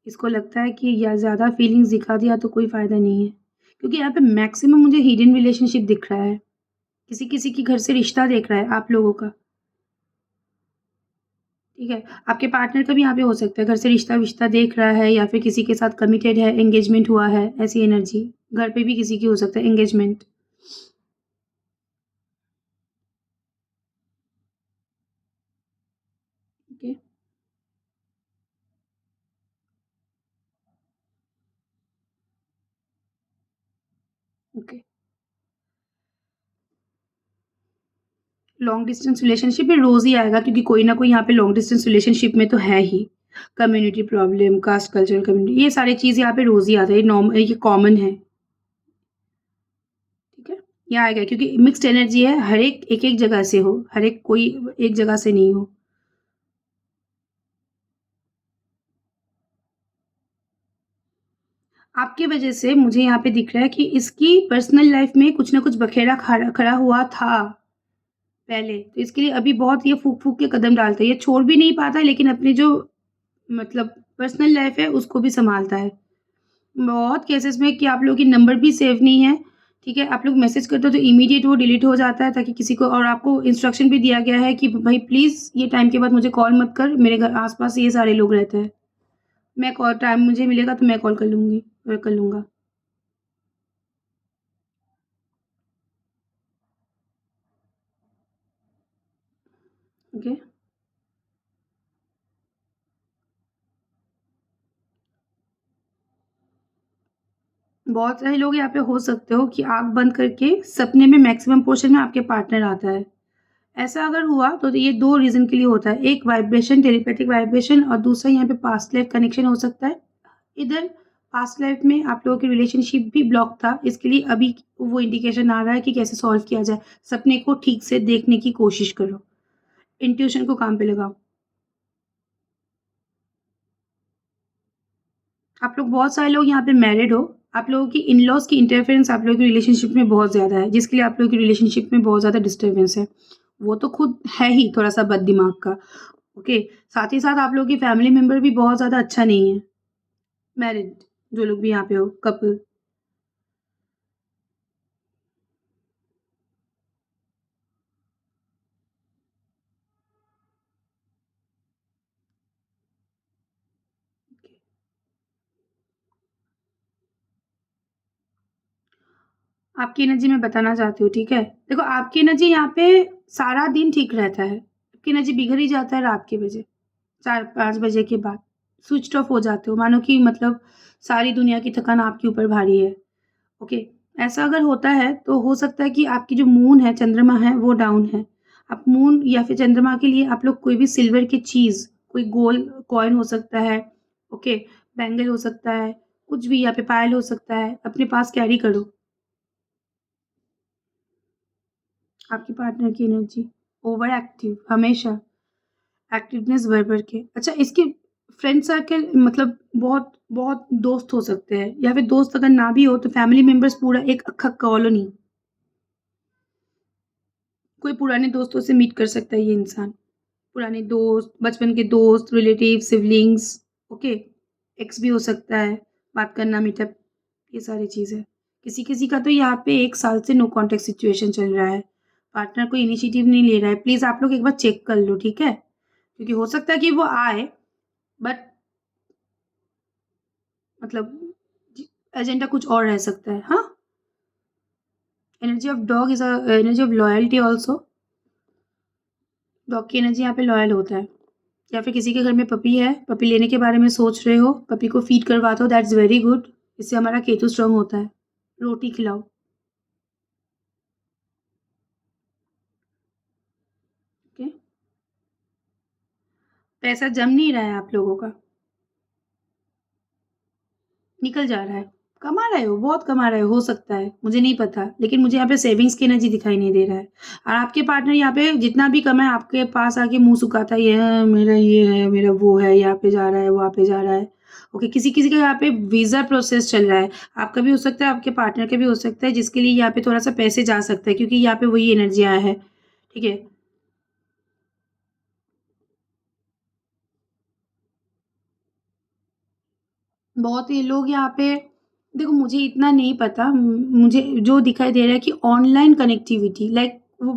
इसको लगता है कि या ज़्यादा फीलिंग्स दिखा दिया तो कोई फ़ायदा नहीं है। क्योंकि यहाँ पे मैक्सिमम मुझे हिडन रिलेशनशिप दिख रहा है। किसी की घर से रिश्ता देख रहा है आप लोगों का, ठीक है? आपके पार्टनर का भी यहाँ पे हो सकता है, घर से रिश्ता-विश्ता देख रहा है या फिर किसी के साथ कमिटेड है, एंगेजमेंट हुआ है, ऐसी एनर्जी। घर पे भी किसी की हो सकता है engagement, okay, okay. Long distance relationship में रोज़ ही आएगा क्योंकि कोई ना कोई यहाँ पे लॉन्ग डिस्टेंस रिलेशनशिप में तो है ही। Community problem, caste culture community ये सारी चीज़ यहाँ पे रोज़ ही आता है, ये कॉमन है, ठीक है? ये आएगा क्योंकि मिक्स्ड एनर्जी है, हर एक एक-एक जगह से हो, हर एक कोई एक जगह से नहीं हो। आपकी वजह से मुझे यहाँ पे दिख रहा है कि इसकी पर्सनल लाइफ़ में कुछ ना कुछ बखेड़ा खड़ा खड़ा हुआ था पहले, तो इसके लिए अभी बहुत ये फूँक-फूँक के कदम डालता है। ये छोड़ भी नहीं पाता लेकिन अपनी जो मतलब पर्सनल लाइफ़ है उसको भी सँभालता है। बहुत केसेज़ में कि आप लोगों की नंबर भी सेव नहीं है, ठीक है? आप लोग मैसेज करते हो तो इमीडिएट वो डिलीट हो जाता है ताकि किसी को और आपको इंस्ट्रक्शन भी दिया गया है कि भई प्लीज़ ये टाइम के बाद मुझे कॉल मत कर, मेरे घर आस-पास ये सारे लोग रहते हैं। मैं कॉल टाइम मुझे मिलेगा तो मैं कॉल कर लूँगी कर लूँगा। ओके? बहुत सारे लोग यहाँ पे हो सकते हो कि आँख बंद करके सपने में मैक्सिमम पोर्शन में आपके पार्टनर आता है। ऐसा अगर हुआ तो ये 2 रीज़न के लिए होता है। एक वाइब्रेशन टेलीपैथिक वाइब्रेशन और दूसरा यहाँ पे पास्ट लाइफ कनेक्शन हो सकता है। इधर पास्ट लाइफ में आप लोगों की रिलेशनशिप भी ब्लॉक था, इसके लिए अभी वो इंडिकेशन आ रहा है कि कैसे सॉल्व किया जाए। सपने को ठीक से देखने की कोशिश करो। इंट्यूशन को काम पे लगाओ। आप लोग बहुत सारे लोग यहाँ पे मैरिड हो। आप लोगों की इन-लॉज़ की इंटरफेरेंस आप लोगों की रिलेशनशिप में बहुत ज़्यादा है, जिसके लिए आप लोगों की रिलेशनशिप में बहुत ज़्यादा डिस्टर्बेंस है। वो तो खुद है ही थोड़ा-सा बददिमाग का, ओके। साथ ही साथ आप लोगों की फैमिली मेंबर भी बहुत ज़्यादा अच्छा नहीं है। मैरिड जो लोग भी यहाँ पे हो, कपल। आपकी एनर्जी मैं बताना चाहती हूँ, ठीक है? देखो आपकी एनर्जी यहाँ पे सारा दिन ठीक रहता है। आपकी एनर्जी बिगड़ ही जाता है रात के बजे, 4-5 बजे के बाद। स्विच्ड ऑफ हो जाते हो, मानो कि मतलब सारी दुनिया की थकान आपके ऊपर भारी है, ओके। ऐसा अगर होता है, तो हो सकता है कि आपकी जो मून है, चंद्रमा है, वो डाउन है। आप मून या फिर चंद्रमा के लिए आप लोग कोई भी सिल्वर की चीज़, कोई गोल्ड कॉइन हो सकता है, ओके, बैंगल हो सकता है, कुछ भी या फिर पायल हो सकता है, अपने पास कैरी करो। आपके पार्टनर की एनर्जी ओवर एक्टिव हमेशा एक्टिवनेस भर-भर के। अच्छा इसके फ्रेंड सर्कल मतलब बहुत बहुत दोस्त हो सकते हैं या फिर दोस्त अगर ना भी हो तो फैमिली मेंबर्स पूरा एक अक्खा कॉलोनी, कोई पुराने दोस्तों से मीट कर सकता है ये इंसान। पुराने दोस्त, बचपन के दोस्त, रिलेटिव, सिबलिंग्स, ओके? एक्स भी हो सकता है, बात करना, मीटअप, ये सारी चीज़ें। किसी-किसी का तो यहाँ पे 1 साल से नो कॉन्टैक्ट सिचुएशन चल रहा है। पार्टनर कोई इनिशिएटिव नहीं ले रहा है। प्लीज़ आप लोग एक बार चेक कर लो, ठीक है? क्योंकि हो सकता है कि वो आए, बट मतलब जी एजेंडा कुछ और रह सकता है, हाँ? Energy of dog is energy of loyalty also. Dog की एनर्जी यहाँ पे लॉयल होता है। या फिर किसी के घर में पपी है, पपी लेने के बारे में सोच रहे हो, पपी को फीड करवाते हो दैट्स वेरी गुड। इससे हमारा केतु स्ट्रॉन्ग होता है। रोटी खिलाओ, ओके? पैसा जम नहीं रहा है आप लोगों का, निकल जा रहा है। कमा रहे हो, बहुत कमा रहे हो सकता है, मुझे नहीं पता। लेकिन मुझे यहाँ पे सेविंग्स की एनर्जी दिखाई नहीं दे रहा है। और आपके पार्टनर यहाँ पे जितना भी कमाए आपके पास आके मुँह सुखाता है, मेरा ये है, मेरा वो है, यहाँ पे जा रहा है, वहाँ पे जा रहा है। ओके, किसी-किसी का यहाँ पे वीज़ा प्रोसेस चल रहा है। आपका भी हो सकता है, आपके पार्टनर का भी हो सकता है, जिसके लिए यहाँ पे थोड़ा-सा पैसे जा सकता है क्योंकि यहाँ पे वही एनर्जी आया है, ठीक है? बहुत ही लोग यहाँ पे देखो मुझे इतना नहीं पता, मुझे जो दिखाई दे रहा है कि ऑनलाइन कनेक्टिविटी लाइक वो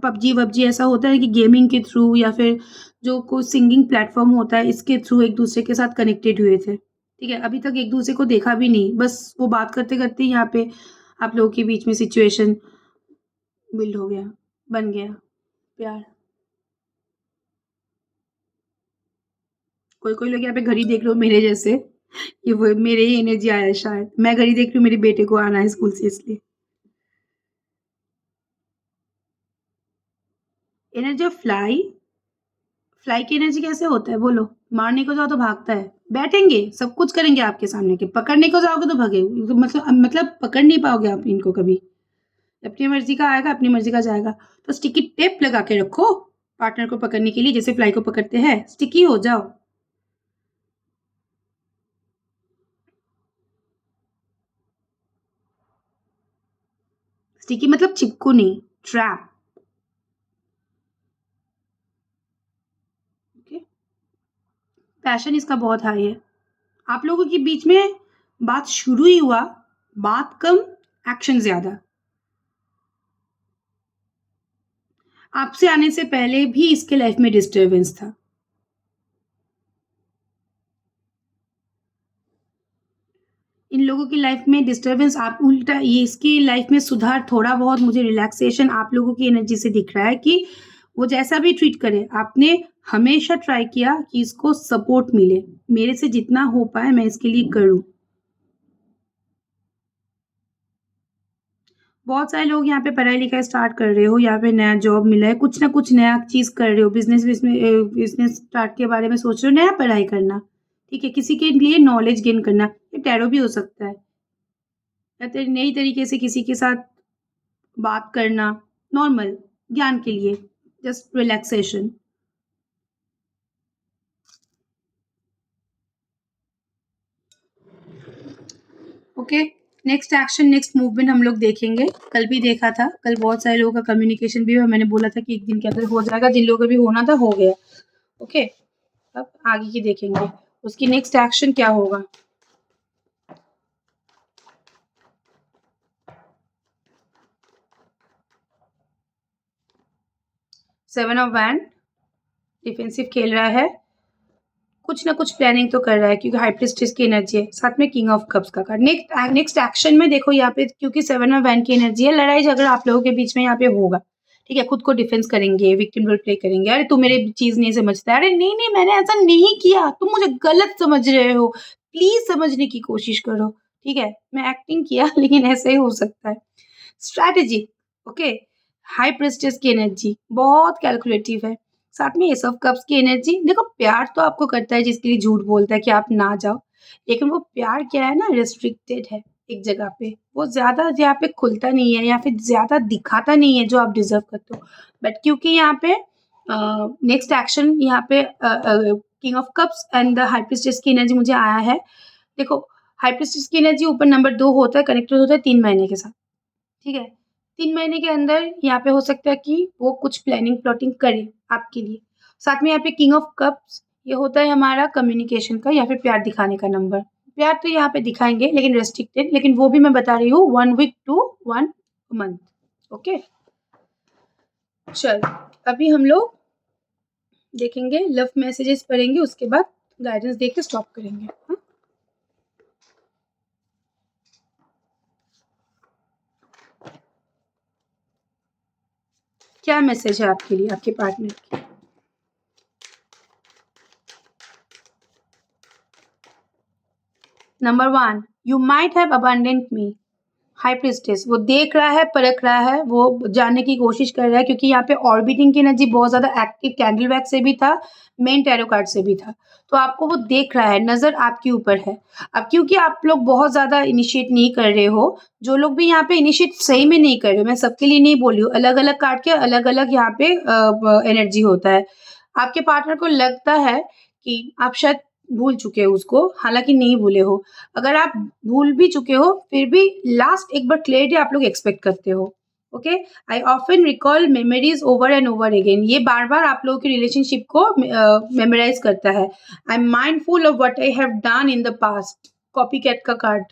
पबजी वबजी ऐसा होता है कि गेमिंग के थ्रू या फिर जो कोई सिंगिंग प्लेटफॉर्म होता है इसके थ्रू एक दूसरे के साथ कनेक्टेड हुए थे। ठीक है, अभी तक एक दूसरे को देखा भी नहीं, बस वो बात करते करते यहाँ पे आप लोगों के बीच में सिचुएशन बिल्ड हो गया, बन गया प्यार। कोई कोई लोग यहाँ पे घड़ी देख लो मेरे जैसे, ये वो मेरे ही एनर्जी आया है शायद, मैं घड़ी देख रही हूँ मेरे बेटे को आना है स्कूल से इसलिए। एनर्जी ऑफ फ्लाई, फ्लाई की एनर्जी कैसे होता है बोलो? मारने को जाओ तो भागता है, बैठेंगे सब कुछ करेंगे आपके सामने के, पकड़ने को जाओगे तो भगे, तो मतलब पकड़ नहीं पाओगे आप इनको कभी। अपनी मर्जी का आएगा, अपनी मर्जी का जाएगा। तो स्टिकी टेप लगा के रखो पार्टनर को पकड़ने के लिए, जैसे फ्लाई को पकड़ते हैं, स्टिकी हो जाओ। स्टिकी मतलब चिपको नहीं, ट्रैप। ओके, पैशन इसका बहुत हाई है। आप लोगों के बीच में बात शुरू ही हुआ, बात कम, एक्शन ज्यादा। आपसे आने से पहले भी इसके लाइफ में डिस्टरबेंस था। इन लोगों की लाइफ में डिस्टरबेंस, आप उल्टा ये इसकी लाइफ में सुधार थोड़ा बहुत मुझे रिलैक्सेशन आप लोगों की एनर्जी से दिख रहा है कि वो जैसा भी ट्रीट करे, आपने हमेशा ट्राई किया कि इसको सपोर्ट मिले, मेरे से जितना हो पाए मैं इसके लिए करूं। बहुत सारे लोग यहाँ पे पढ़ाई लिखाई स्टार्ट कर रहे हो, यहाँ पे नया जॉब मिला है, कुछ ना कुछ नया चीज कर रहे हो, बिजनेस स्टार्ट के बारे में सोच रहे हो, नया पढ़ाई करना। ठीक है, किसी के लिए नॉलेज गेन करना, ये टैरो भी हो सकता है, या नई तरीके से किसी के साथ बात करना, नॉर्मल ज्ञान के लिए, just relaxation. Okay, next action next movement हम लोग देखेंगे। कल भी देखा था, कल बहुत सारे लोगों का कम्युनिकेशन भी हुआ, मैंने बोला था कि एक दिन के अंदर हो जाएगा, जिन लोगों का भी होना था हो गया। ओके, अब आगे की देखेंगे उसकी नेक्स्ट एक्शन क्या होगा। सेवन ऑफ वैंड डिफेंसिव खेल रहा है, कुछ ना कुछ प्लानिंग तो कर रहा है क्योंकि हाई प्रीस्टेस की एनर्जी है, साथ में किंग ऑफ कप्स का कार्ड। नेक्स्ट एक्शन में देखो यहाँ पे, क्योंकि सेवन ऑफ वैंड की एनर्जी है, लड़ाई झगड़ा आप लोगों के बीच में यहाँ पे होगा। ठीक है, खुद को डिफेंस करेंगे, विक्टिम रोल प्ले करेंगे, अरे तू मेरे चीज नहीं समझता, अरे नहीं नहीं मैंने ऐसा नहीं किया, तुम मुझे गलत समझ रहे हो, प्लीज समझने की कोशिश करो। ठीक है, मैं एक्टिंग किया लेकिन ऐसे ही हो सकता है। स्ट्रैटेजी, ओके, हाई प्रेस्टेस की एनर्जी बहुत कैलकुलेटिव है, साथ में एस ऑफ कप्स की एनर्जी। देखो प्यार तो आपको करता है जिसके लिए झूठ बोलता है कि आप ना जाओ, लेकिन वो प्यार क्या है ना, रिस्ट्रिक्टेड है एक जगह पे, वो ज्यादा यहाँ पे खुलता नहीं है या फिर ज्यादा दिखाता नहीं है जो आप डिजर्व करते हो। बट क्योंकि यहाँ पे नेक्स्ट एक्शन यहाँ पे king of cups and the high priestess की एनर्जी मुझे आया है। देखो हाई प्रीस्टेस की एनर्जी ऊपर नंबर 2 होता है, कनेक्टेड होता है 3 महीने के साथ। ठीक है, 3 महीने के अंदर यहाँ पे हो सकता है कि वो कुछ प्लानिंग प्लॉटिंग करे आपके लिए। साथ में यहाँ पे किंग ऑफ कप्स, ये होता है हमारा कम्युनिकेशन का या फिर प्यार दिखाने का नंबर। प्यार तो यहाँ पे दिखाएंगे लेकिन रेस्ट्रिक्टेड, लेकिन वो भी मैं बता रही हूँ 1 वीक टू 1 मंथ। ओके, चल अभी हम लोग देखेंगे लव मैसेजेस पढ़ेंगे, उसके बाद गाइडेंस देके स्टॉप करेंगे। हाँ? क्या मैसेज है आपके लिए आपके पार्टनर की? Number 1, you might have abundant me. High priestess वो देख रहा है, परख रहा है, वो जानने की कोशिश कर रहा है क्योंकि यहाँ पे ऑर्बिटिंग की एनर्जी बहुत ज़्यादा एक्टिव कैंडल वैक से भी था, मेन टैरो कार्ड से भी था। तो आपको वो देख रहा है, नज़र आपके ऊपर है। अब क्योंकि आप लोग बहुत ज़्यादा इनिशिएट नहीं कर रहे हो, जो लोग भी यहाँ पे इनिशिएट सही में नहीं कर रहे हो, मैं सबके लिए नहीं बोल रही हूँ, अलग-अलग कार्ड के अलग-अलग यहाँ पे एनर्जी होता है। आपके पार्टनर को लगता है कि आप शायद भूल चुके हो उसको, हालाँकि नहीं भूले हो। अगर आप भूल भी चुके हो, फिर भी लास्ट एक बार क्लैरिटी आप लोग एक्सपेक्ट करते हो। Okay, I often recall memories over and over again, ये बार-बार आप लोगों की रिलेशनशिप को मेमोराइज़ करता है। I am mindful of what I have done in the past, copy cat का कार्ड।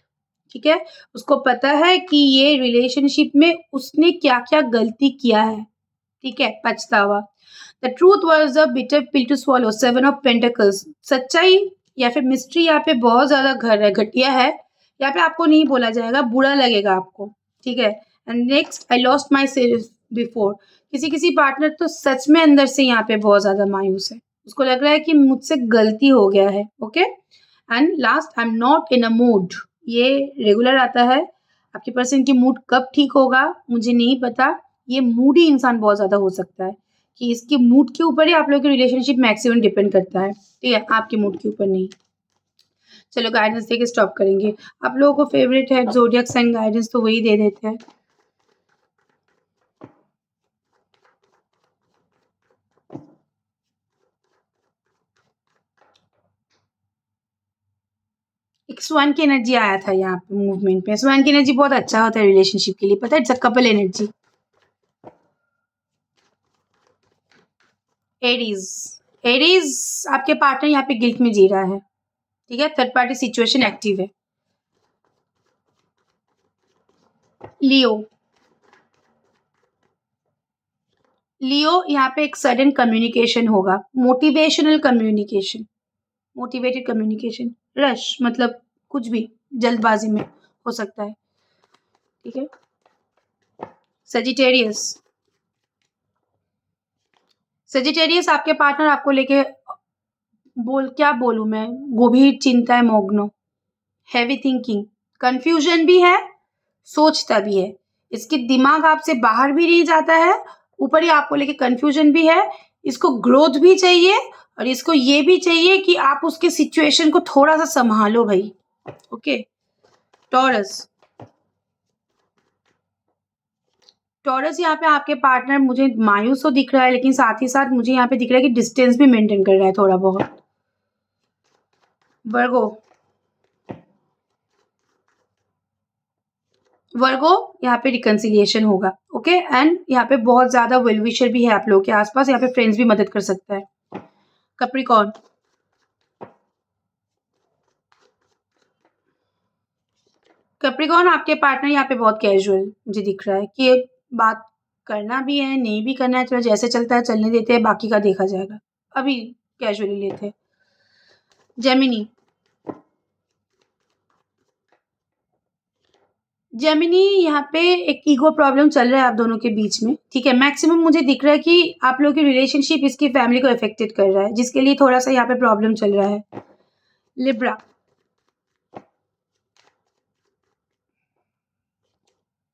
ठीक है, उसको पता है कि ये रिलेशनशिप में उसने क्या क्या गलती किया है, ठीक है, पछतावा। The truth was a bitter pill to swallow, 7 of pentacles. सच्चाई या फिर मिस्ट्री यहाँ पे बहुत ज्यादा घर है, घटिया है। यहाँ पे आपको नहीं बोला जाएगा, बुरा लगेगा आपको, ठीक है। And next, I lost my self before. किसी किसी पार्टनर तो सच में अंदर से यहाँ पे बहुत ज्यादा मायूस है, उसको लग रहा है कि मुझसे गलती हो गया है, okay. And last, I am not in a mood. ये रेगुलर आता है। आपके पर्सन की मूड कब ठीक होगा मुझे नहीं पता। ये मूडी इंसान बहुत ज्यादा हो सकता है कि इसके मूड के ऊपर ही आप लोगों की रिलेशनशिप मैक्सिमम डिपेंड करता है, ठीक है, आपके मूड के ऊपर नहीं। चलो गाइडेंस देके स्टॉप करेंगे। आप लोगों को फेवरेट है जोडियक साइन गाइडेंस, तो वही दे देते हैं। एक स्वान की एनर्जी आया था यहाँ पे मूवमेंट में। स्वान की एनर्जी बहुत अच्छा होता है रिलेशनशिप के लिए, पता है, it's a couple energy. Aries, Aries आपके पार्टनर यहाँ पे गिल्ट में जी रहा है, ठीक है, थर्ड पार्टी सिचुएशन एक्टिव है। लियो, लियो यहाँ पे एक सडन कम्युनिकेशन होगा, motivational communication, motivated communication. Rush मतलब कुछ भी जल्दबाजी में हो सकता है, ठीक है। सजिटेरियस, सजिटेरियस आपके पार्टनर आपको लेके क्या बोलूं मैं, गंभीर चिंता है, मग्न, हैवी थिंकिंग, कंफ्यूजन भी है, सोचता भी है। इसके दिमाग आपसे बाहर भी नहीं जाता है, ऊपर ही आपको लेके कंफ्यूजन भी है। इसको ग्रोथ भी चाहिए और इसको ये भी चाहिए कि आप उसके सिचुएशन को थोड़ा सा संभालो भाई, ओके। टॉरस, टॉरस यहाँ पे आपके पार्टनर मुझे मायूस तो दिख रहा है, लेकिन साथ ही साथ मुझे यहाँ पे दिख रहा है कि डिस्टेंस भी मेंटेन कर रहा है थोड़ा बहुत। वर्गो, वर्गो यहाँ पे रिकंसिलिएशन होगा, ओके। एंड यहाँ पे बहुत ज्यादा वेल विशर भी है आप लोगों के आसपास, यहाँ पे फ्रेंड्स भी मदद कर सकता है। कैप्रिकॉर्न, कैप्रिकॉर्न आपके पार्टनर यहाँ पे बहुत कैजुअल मुझे दिख रहा है कि ये बात करना भी है नहीं भी करना है, चलो जैसे चलता है चलने देते हैं, बाकी का देखा जाएगा, अभी कैजुअली लेते हैं। जेमिनी, जेमिनी यहाँ पे एक ईगो प्रॉब्लम चल रहा है आप दोनों के बीच में, ठीक है। मैक्सिमम मुझे दिख रहा है कि आप लोगों की रिलेशनशिप इसकी फैमिली को अफेक्टेड कर रहा है, जिसके लिए थोड़ा सा यहाँ पे प्रॉब्लम चल रहा है। लिब्रा,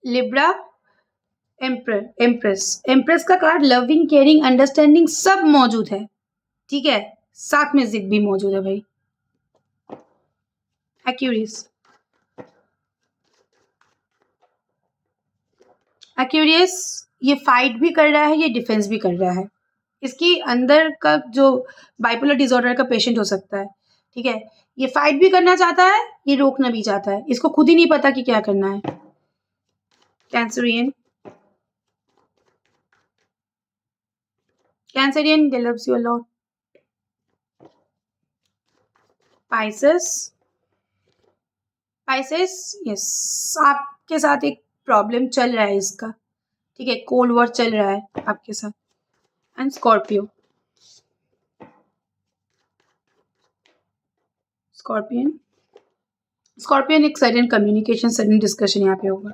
लिब्रा एम्प्रेस, एम्प्रेस का कार्ड लविंग केयरिंग अंडरस्टैंडिंग सब मौजूद है, ठीक है, साथ में जिद भी मौजूद है भाई। एक्यूरियस, एक्यूरियस ये फाइट भी कर रहा है, ये डिफेंस भी कर रहा है। इसकी अंदर का जो बाइपोलर डिसऑर्डर का पेशेंट हो सकता है, ठीक है। ये फाइट भी करना चाहता है, ये रोकना भी चाहता है, इसको खुद ही नहीं पता कि क्या करना है। Cancerian, Cancerian they loves you a lot. Pisces, Pisces yes, आपके साथ एक प्रॉब्लम चल रहा है इसका, ठीक है, कोल्ड वॉर चल रहा है आपके साथ। एंड स्कॉर्पियो, स्कॉर्पियन, स्कॉर्पियन एक सडन कम्युनिकेशन सडन डिस्कशन यहाँ पे होगा।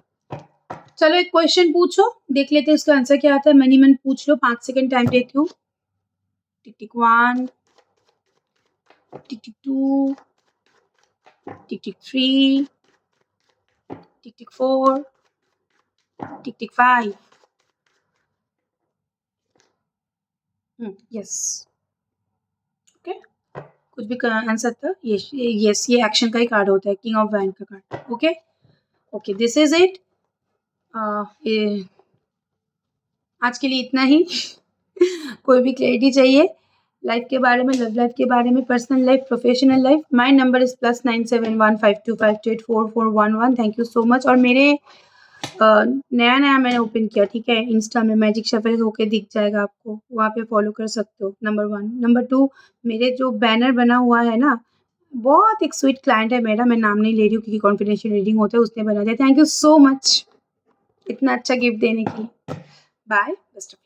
चलो एक क्वेश्चन पूछो, देख लेते हैं उसका आंसर क्या आता है। मनी मन पूछ लो, 5 सेकंड टाइम देती हूँ। टिक टिक 1, टिक टिक 2, टिक टिक 3, टिक टिक 4, टिक टिक 5। यस, ओके, कुछ भी आंसर था। यस ये एक्शन का ही कार्ड होता है, किंग ऑफ वैंड का card, okay. Okay this is it. आज के लिए इतना ही। कोई भी क्लैरिटी चाहिए लाइफ के बारे में, लव लाइफ के बारे में, personal life, professional life, my number is +9715252411। Thank you so much. और मेरे नया नया मैंने ओपन किया, ठीक है, इंस्टा में मैजिक शफल होके दिख जाएगा आपको, वहाँ पे फॉलो कर सकते हो। नंबर 1, नंबर 2, मेरे जो बैनर बना हुआ है ना बहुत एक स्वीट क्लाइंट है मेरा, मैं नाम नहीं ले रही हूँ क्योंकि कॉन्फिडेंशियल रीडिंग होता है, उसने बना दिया। थैंक यू सो मच इतना अच्छा गिफ्ट देने के लिए। Bye, best of